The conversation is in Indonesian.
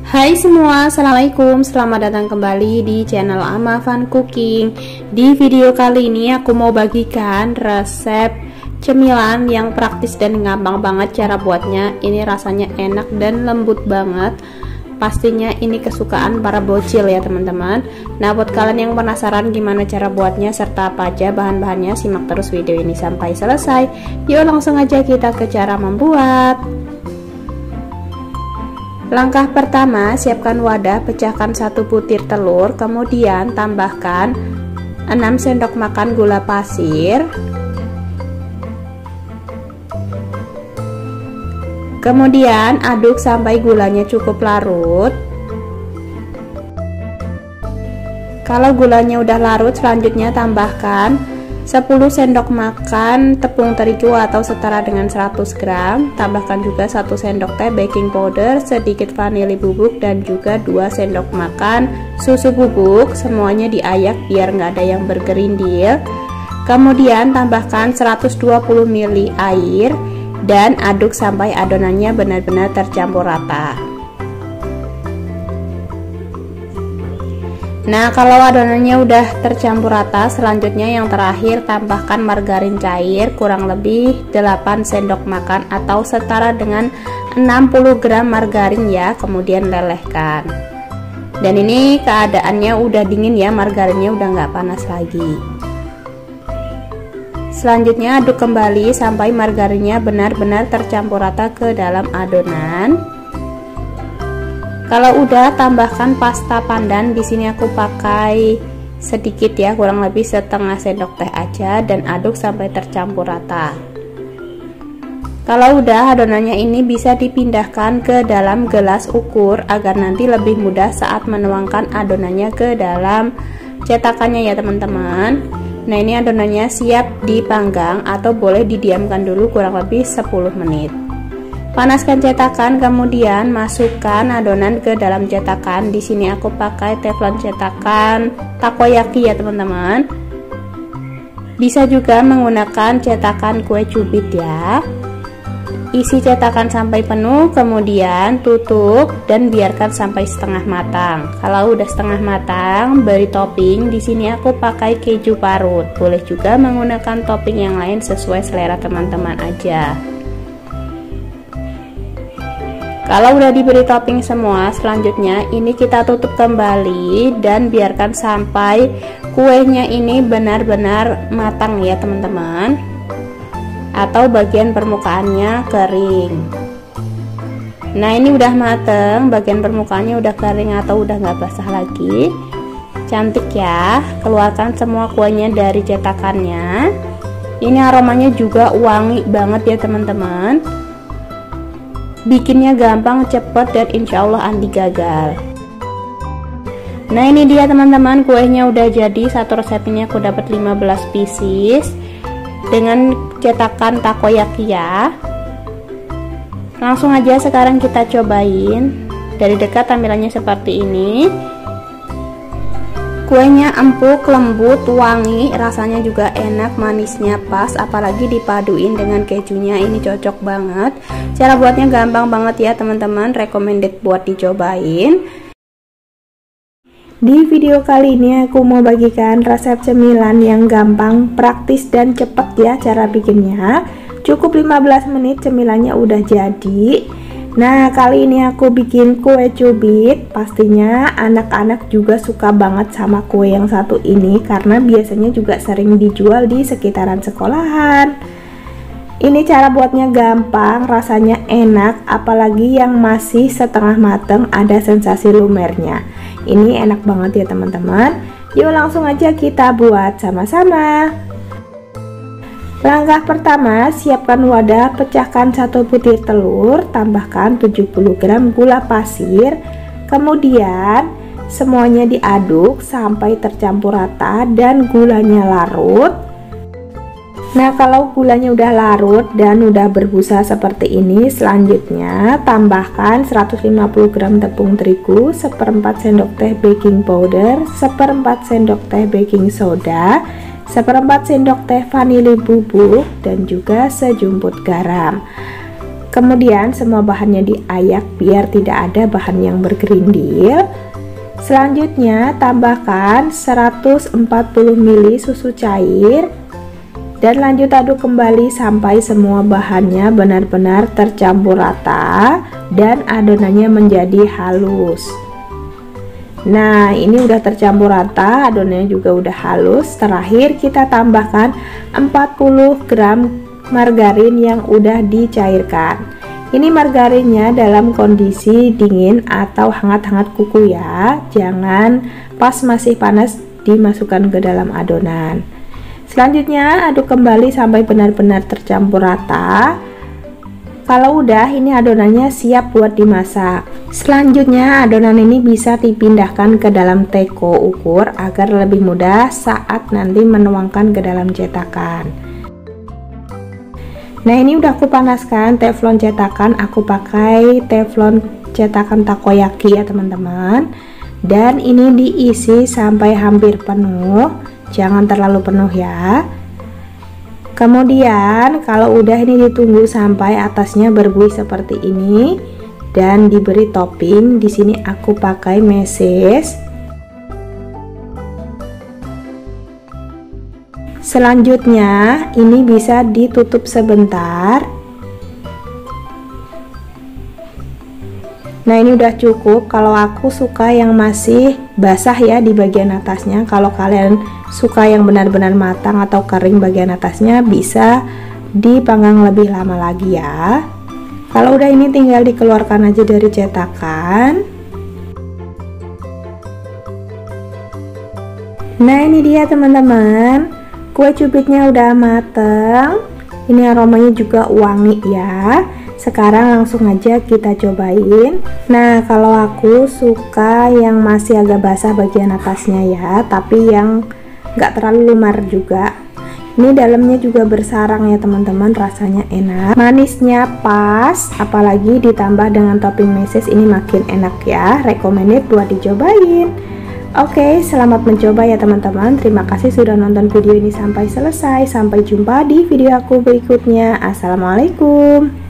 Hai semua, assalamualaikum, selamat datang kembali di channel Ama Fun Cooking. Di video kali ini aku mau bagikan resep cemilan yang praktis dan gampang banget cara buatnya. Ini rasanya enak dan lembut banget. Pastinya ini kesukaan para bocil ya teman-teman. Nah, buat kalian yang penasaran gimana cara buatnya serta apa aja bahan-bahannya, simak terus video ini sampai selesai. Yuk langsung aja kita ke cara membuat. Langkah pertama, siapkan wadah, pecahkan 1 butir telur, kemudian tambahkan 6 sendok makan gula pasir, kemudian aduk sampai gulanya cukup larut. Kalau gulanya udah larut, selanjutnya tambahkan 10 sendok makan tepung terigu atau setara dengan 100 gram. Tambahkan juga 1 sendok teh baking powder, sedikit vanili bubuk, dan juga 2 sendok makan susu bubuk. Semuanya diayak biar nggak ada yang bergerindil. Kemudian tambahkan 120 ml air dan aduk sampai adonannya benar-benar tercampur rata. Nah, kalau adonannya udah tercampur rata, selanjutnya yang terakhir tambahkan margarin cair kurang lebih 8 sendok makan atau setara dengan 60 gram margarin ya, kemudian lelehkan. Dan ini keadaannya udah dingin ya, margarinnya udah nggak panas lagi. Selanjutnya aduk kembali sampai margarinnya benar-benar tercampur rata ke dalam adonan. Kalau udah, tambahkan pasta pandan. Di sini aku pakai sedikit ya, kurang lebih setengah sendok teh aja, dan aduk sampai tercampur rata. Kalau udah, adonannya ini bisa dipindahkan ke dalam gelas ukur agar nanti lebih mudah saat menuangkan adonannya ke dalam cetakannya ya teman-teman. Nah, ini adonannya siap dipanggang atau boleh didiamkan dulu kurang lebih 10 menit. Panaskan cetakan, kemudian masukkan adonan ke dalam cetakan. Di sini aku pakai teflon cetakan takoyaki ya teman-teman. Bisa juga menggunakan cetakan kue cubit ya. Isi cetakan sampai penuh, kemudian tutup dan biarkan sampai setengah matang. Kalau udah setengah matang, beri topping. Di sini aku pakai keju parut. Boleh juga menggunakan topping yang lain sesuai selera teman-teman aja. Kalau udah diberi topping semua, selanjutnya ini kita tutup kembali dan biarkan sampai kuenya ini benar-benar matang ya teman-teman, atau bagian permukaannya kering. Nah, ini udah mateng, bagian permukaannya udah kering atau udah nggak basah lagi. Cantik ya. Keluarkan semua kuenya dari cetakannya. Ini aromanya juga wangi banget ya teman-teman. Bikinnya gampang, cepet, dan insya Allah anti gagal. Nah, ini dia teman-teman, kuenya udah jadi. Satu resep ini aku dapat 15 pieces dengan cetakan takoyaki ya. Langsung aja sekarang kita cobain. Dari dekat tampilannya seperti ini. Kuenya empuk, lembut, wangi, rasanya juga enak, manisnya pas, apalagi dipaduin dengan kejunya, ini cocok banget. Cara buatnya gampang banget ya teman-teman, recommended buat dicobain. Di video kali ini aku mau bagikan resep cemilan yang gampang, praktis, dan cepet ya cara bikinnya. Cukup 15 menit cemilannya udah jadi. Nah, kali ini aku bikin kue cubit. Pastinya anak-anak juga suka banget sama kue yang satu ini karena biasanya juga sering dijual di sekitaran sekolahan. Ini cara buatnya gampang, rasanya enak, apalagi yang masih setengah mateng ada sensasi lumernya. Ini enak banget ya teman-teman. Yuk langsung aja kita buat sama-sama. Langkah pertama, siapkan wadah, pecahkan 1 butir telur, tambahkan 70 gram gula pasir, kemudian semuanya diaduk sampai tercampur rata dan gulanya larut. Nah, kalau gulanya udah larut dan udah berbusa seperti ini, selanjutnya tambahkan 150 gram tepung terigu, 1/4 sendok teh baking powder, 1/4 sendok teh baking soda, 1/4 sendok teh vanili bubuk, dan juga sejumput garam. Kemudian semua bahannya diayak biar tidak ada bahan yang bergerindil. Selanjutnya tambahkan 140 ml susu cair dan lanjut aduk kembali sampai semua bahannya benar-benar tercampur rata dan adonannya menjadi halus. Nah, ini udah tercampur rata, adonannya juga udah halus. Terakhir kita tambahkan 40 gram margarin yang udah dicairkan. Ini margarinnya dalam kondisi dingin atau hangat-hangat kuku ya, jangan pas masih panas dimasukkan ke dalam adonan. Selanjutnya aduk kembali sampai benar-benar tercampur rata. Kalau udah, ini adonannya siap buat dimasak. Selanjutnya adonan ini bisa dipindahkan ke dalam teko ukur agar lebih mudah saat nanti menuangkan ke dalam cetakan. Nah, ini udah aku panaskan teflon cetakan, aku pakai teflon cetakan takoyaki ya teman-teman. Dan ini diisi sampai hampir penuh, jangan terlalu penuh ya. Kemudian kalau udah ini ditunggu sampai atasnya berbuih seperti ini dan diberi topping. Di sini aku pakai meses. Selanjutnya ini bisa ditutup sebentar. Nah, ini udah cukup. Kalau aku suka yang masih basah ya di bagian atasnya. Kalau kalian suka yang benar-benar matang atau kering bagian atasnya, bisa dipanggang lebih lama lagi ya. Kalau udah ini tinggal dikeluarkan aja dari cetakan. Nah, ini dia teman-teman, kue cubitnya udah mateng. Ini aromanya juga wangi ya. Sekarang langsung aja kita cobain. Nah, kalau aku suka yang masih agak basah bagian atasnya ya, tapi yang nggak terlalu lumar juga. Ini dalamnya juga bersarang ya teman-teman, rasanya enak, manisnya pas, apalagi ditambah dengan topping meses, ini makin enak ya. Recommended buat dicobain. Oke, selamat mencoba ya teman-teman. Terima kasih sudah nonton video ini sampai selesai. Sampai jumpa di video aku berikutnya. Assalamualaikum.